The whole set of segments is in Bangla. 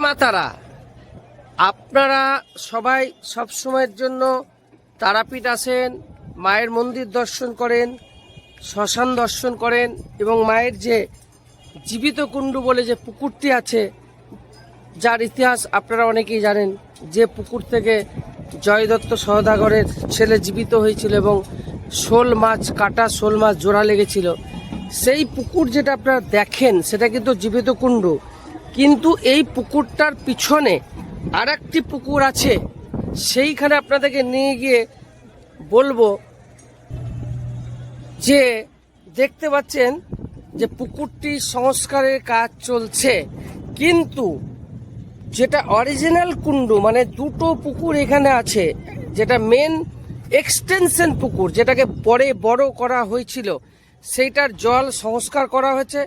মা তারা। আপনারা সবাই সব সময়ের জন্য তারাপীঠ আসেন, মায়ের মন্দির দর্শন করেন, শ্মশান দর্শন করেন এবং মায়ের যে জীবিত কুণ্ডু বলে যে পুকুরটি আছে, যার ইতিহাস আপনারা অনেকেই জানেন, যে পুকুর থেকে জয়দত্ত সওদাগরের ছেলে জীবিত হয়েছিল এবং শোল মাছ কাটা, শোল মাছ জোড়া লেগেছিল। সেই পুকুর যেটা আপনারা দেখেন সেটা কিন্তু জীবিত কুণ্ডু, কিন্তু এই পুকুরটার পিছনে আর একটি পুকুর আছে, সেইখানে আপনাদেরকে নিয়ে গিয়ে বলবো যে দেখতে পাচ্ছেন যে পুকুরটি সংস্কারের কাজ চলছে, কিন্তু যেটা অরিজিনাল কুণ্ডু মানে দুটো পুকুর এখানে আছে, যেটা মেন এক্সটেনশন পুকুর যেটাকে পরে বড় করা হয়েছিল, সেইটার জল সংস্কার করা হয়েছে,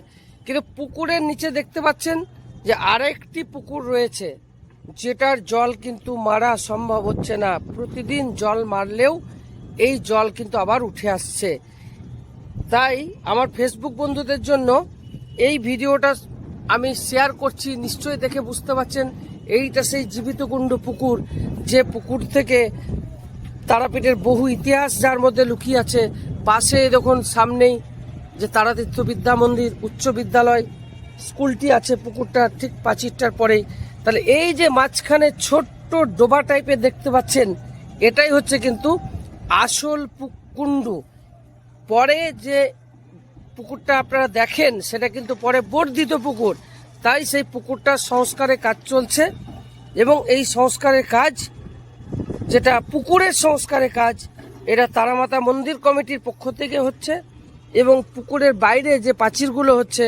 কিন্তু পুকুরের নিচে দেখতে পাচ্ছেন যে আরেকটি পুকুর রয়েছে যেটার জল কিন্তু মারা সম্ভব হচ্ছে না। প্রতিদিন জল মারলেও এই জল কিন্তু আবার উঠে আসছে। তাই আমার ফেসবুক বন্ধুদের জন্য এই ভিডিওটা আমি শেয়ার করছি। নিশ্চয়ই দেখে বুঝতে পারছেন এইটা সেই জীবিত কুণ্ড পুকুর, যে পুকুর থেকে তারাপীঠের বহু ইতিহাস যার মধ্যে লুকিয়ে আছে। পাশে দেখুন সামনেই যে তারাতীর্থ বিদ্যা মন্দির উচ্চ বিদ্যালয় স্কুলটি আছে, পুকুরটা ঠিক প্রাচীরটার পরেই। তাহলে এই যে মাঝখানে ছোট্ট ডোবা টাইপের দেখতে পাচ্ছেন, এটাই হচ্ছে কিন্তু আসল কুণ্ডু। পরে যে পুকুরটা আপনারা দেখেন সেটা কিন্তু পরে বর্ধিত পুকুর, তাই সেই পুকুরটার সংস্কারের কাজ চলছে এবং এই সংস্কারের কাজ, যেটা পুকুরের সংস্কারের কাজ, এটা তারামাতা মন্দির কমিটির পক্ষ থেকে হচ্ছে এবং পুকুরের বাইরে যে প্রাচীরগুলো হচ্ছে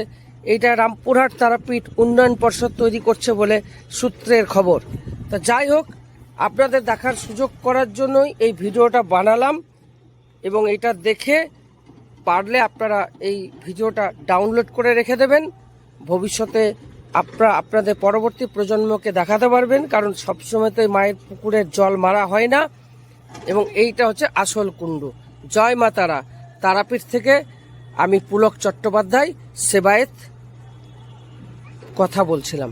এইটা রামপুরহাট তারাপীঠ উন্নয়ন পর্ষদ তৈরি করছে বলে সূত্রের খবর। তা যাই হোক, আপনাদের দেখার সুযোগ করার জন্যই এই ভিডিওটা বানালাম এবং এটা দেখে পারলে আপনারা এই ভিডিওটা ডাউনলোড করে রেখে দেবেন। ভবিষ্যতে আপনাদের পরবর্তী প্রজন্মকে দেখাতে পারবেন, কারণ সবসময় তো মায়ের পুকুরের জল মারা হয় না এবং এইটা হচ্ছে আসল কুণ্ডু। জয় মা তারা। তারাপীঠ থেকে আমি পুলক চট্টোপাধ্যায় সেবায়েত কথা বলছিলাম।